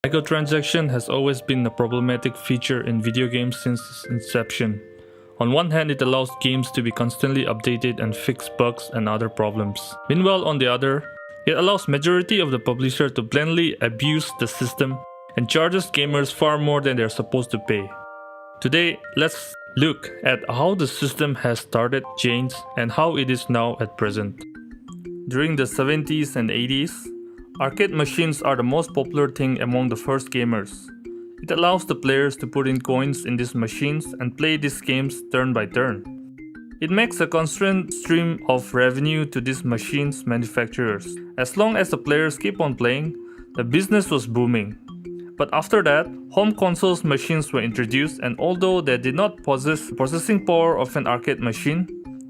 Microtransaction has always been a problematic feature in video games since its inception. On one hand, it allows games to be constantly updated and fix bugs and other problems. Meanwhile, on the other, it allows majority of the publisher to blatantly abuse the system and charges gamers far more than they're supposed to pay. Today, let's look at how the system has started, changed, and how it is now at present. During the 70s and 80s, arcade machines are the most popular thing among the first gamers. It allows the players to put in coins in these machines and play these games turn by turn. It makes a constant stream of revenue to these machines' manufacturers. As long as the players keep on playing, the business was booming. But after that, home consoles machines were introduced, and although they did not possess the processing power of an arcade machine,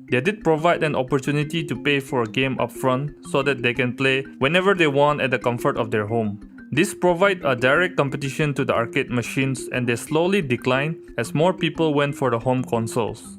they did provide an opportunity to pay for a game upfront so that they can play whenever they want at the comfort of their home. This provided a direct competition to the arcade machines, and they slowly declined as more people went for the home consoles.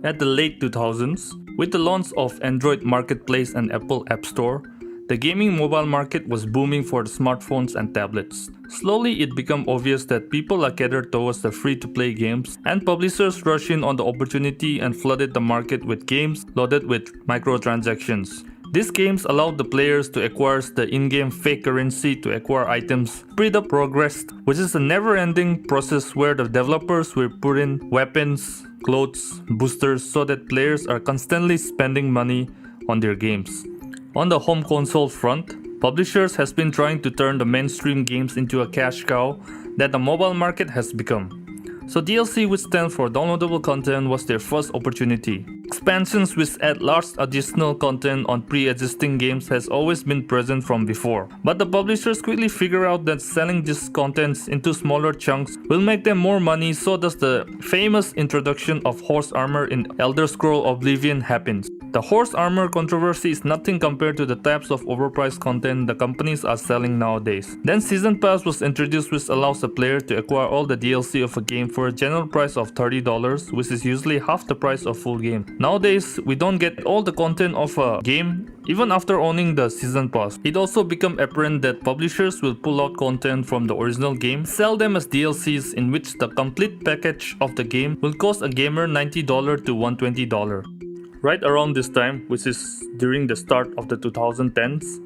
At the late 2000s, with the launch of Android Marketplace and Apple App Store, the gaming mobile market was booming for the smartphones and tablets. Slowly, it became obvious that people are catered towards the free-to-play games, and publishers rushed in on the opportunity and flooded the market with games loaded with microtransactions. These games allowed the players to acquire the in-game fake currency to acquire items, speed up progress, which is a never-ending process where the developers will put in weapons, clothes, boosters so that players are constantly spending money on their games. On the home console front, publishers has been trying to turn the mainstream games into a cash cow that the mobile market has become. So DLC, which stands for downloadable content, was their first opportunity. Expansions which add large additional content on pre-existing games has always been present from before. But the publishers quickly figure out that selling these contents into smaller chunks will make them more money, so thus the famous introduction of horse armor in Elder Scrolls Oblivion happens. The horse armor controversy is nothing compared to the types of overpriced content the companies are selling nowadays. Then Season Pass was introduced, which allows the player to acquire all the DLC of a game for a general price of $30, which is usually half the price of full game. Nowadays, we don't get all the content of a game even after owning the Season Pass. It also became apparent that publishers will pull out content from the original game, sell them as DLCs, in which the complete package of the game will cost a gamer $90 to $120. Right around this time, which is during the start of the 2010s,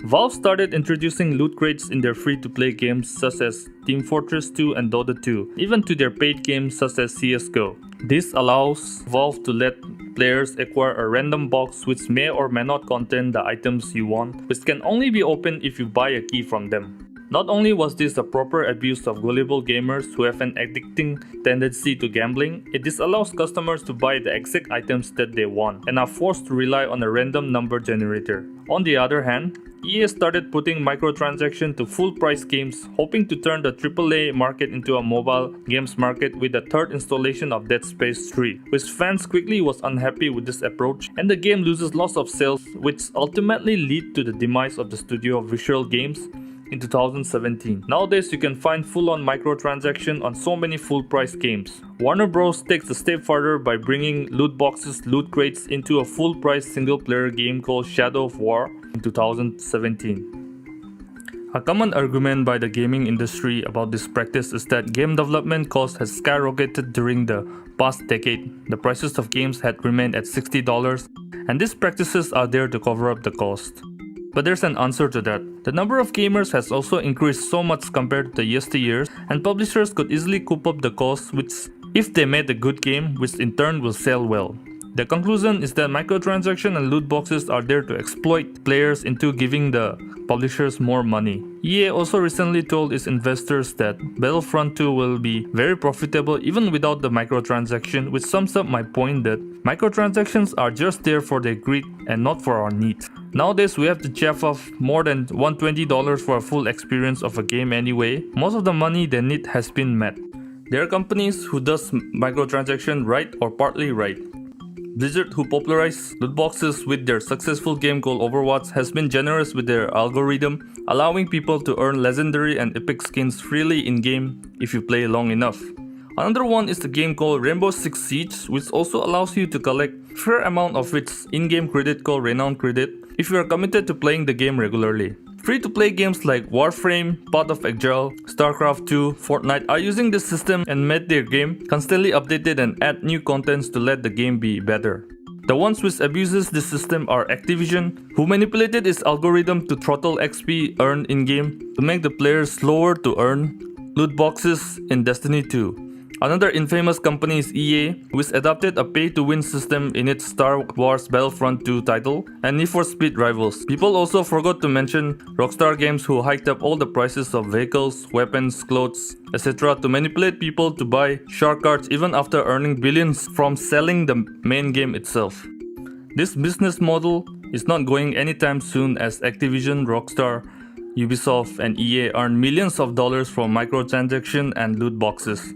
Valve started introducing loot crates in their free-to-play games such as Team Fortress 2 and Dota 2, even to their paid games such as CSGO. This allows Valve to let players acquire a random box which may or may not contain the items you want, which can only be opened if you buy a key from them. Not only was this a proper abuse of gullible gamers who have an addicting tendency to gambling, it disallows customers to buy the exact items that they want and are forced to rely on a random number generator. On the other hand, EA started putting microtransactions to full-price games, hoping to turn the AAA market into a mobile games market with the third installation of Dead Space 3, which fans quickly was unhappy with this approach, and the game loses lots of sales, which ultimately lead to the demise of the studio of Visual Games in 2017. Nowadays, you can find full-on microtransaction on so many full-price games. Warner Bros. Takes a step further by bringing loot boxes, loot crates into a full-price single-player game called Shadow of War in 2017. A common argument by the gaming industry about this practice is that game development cost has skyrocketed during the past decade. The prices of games had remained at $60, and these practices are there to cover up the cost. But there's an answer to that. The number of gamers has also increased so much compared to yesteryears, and publishers could easily coop up the costs if they made a good game, which in turn will sell well. The conclusion is that microtransactions and loot boxes are there to exploit players into giving the publishers more money. EA also recently told its investors that Battlefront 2 will be very profitable even without the microtransaction, which sums up my point that microtransactions are just there for their greed and not for our needs. Nowadays, we have to chaff off more than $120 for a full experience of a game anyway. Most of the money they need has been met. There are companies who does microtransaction right or partly right. Blizzard, who popularized loot boxes with their successful game called Overwatch, has been generous with their algorithm, allowing people to earn legendary and epic skins freely in-game if you play long enough. Another one is the game called Rainbow Six Siege, which also allows you to collect a fair amount of its in-game credit called Renown Credit if you are committed to playing the game regularly. Free-to-play games like Warframe, Path of Exile, StarCraft 2, Fortnite are using this system and made their game constantly updated and add new contents to let the game be better. The ones which abuses this system are Activision, who manipulated its algorithm to throttle XP earned in-game to make the players slower to earn loot boxes in Destiny 2. Another infamous company is EA, which adopted a pay-to-win system in its Star Wars Battlefront 2 title and Need for Speed Rivals. People also forgot to mention Rockstar Games, who hiked up all the prices of vehicles, weapons, clothes, etc. to manipulate people to buy shark cards even after earning billions from selling the main game itself. This business model is not going anytime soon, as Activision, Rockstar, Ubisoft and EA earn millions of dollars from microtransactions and loot boxes.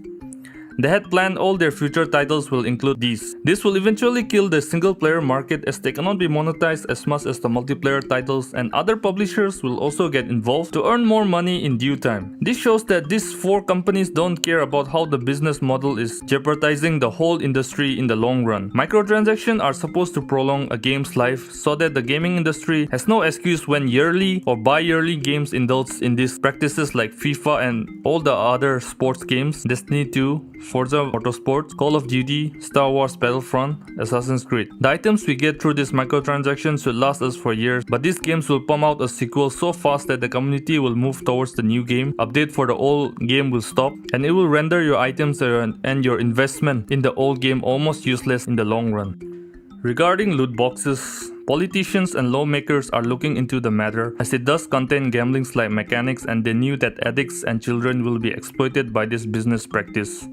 They had planned all their future titles will include these. This will eventually kill the single player market, as they cannot be monetized as much as the multiplayer titles, and other publishers will also get involved to earn more money in due time. This shows that these four companies don't care about how the business model is jeopardizing the whole industry in the long run. Microtransactions are supposed to prolong a game's life so that the gaming industry has no excuse when yearly or bi-yearly games indulge in these practices like FIFA and all the other sports games, Destiny 2, Forza Motorsport, Call of Duty, Star Wars Battlefront, Assassin's Creed. The items we get through these microtransactions should last us for years, but these games will pump out a sequel so fast that the community will move towards the new game, update for the old game will stop, and it will render your items and your investment in the old game almost useless in the long run. Regarding loot boxes, politicians and lawmakers are looking into the matter, as it does contain gambling-like mechanics, and they knew that addicts and children will be exploited by this business practice.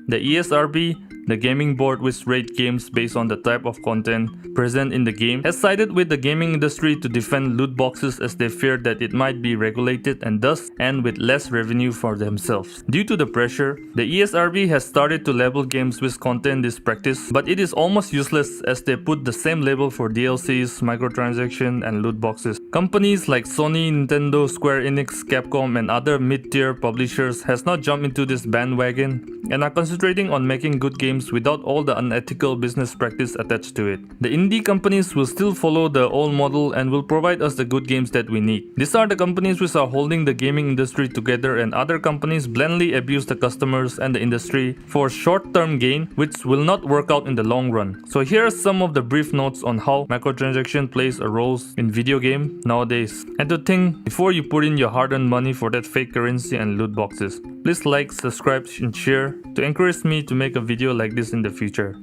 The ESRB, the gaming board which rates games based on the type of content present in the game, has sided with the gaming industry to defend loot boxes, as they fear that it might be regulated and thus end with less revenue for themselves. Due to the pressure, the ESRB has started to label games which contain this practice, but it is almost useless, as they put the same label for DLCs, microtransactions and loot boxes. Companies like Sony, Nintendo, Square Enix, Capcom and other mid-tier publishers has not jumped into this bandwagon and are concentrating on making good games without all the unethical business practice attached to it. The indie companies will still follow the old model and will provide us the good games that we need. These are the companies which are holding the gaming industry together, and other companies blandly abuse the customers and the industry for short-term gain, which will not work out in the long run. So here are some of the brief notes on how microtransaction plays a role in video game nowadays, and to think before you put in your hard-earned money for that fake currency and loot boxes. Please like, subscribe and share to encourage me to make a video like this in the future.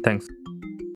Thanks.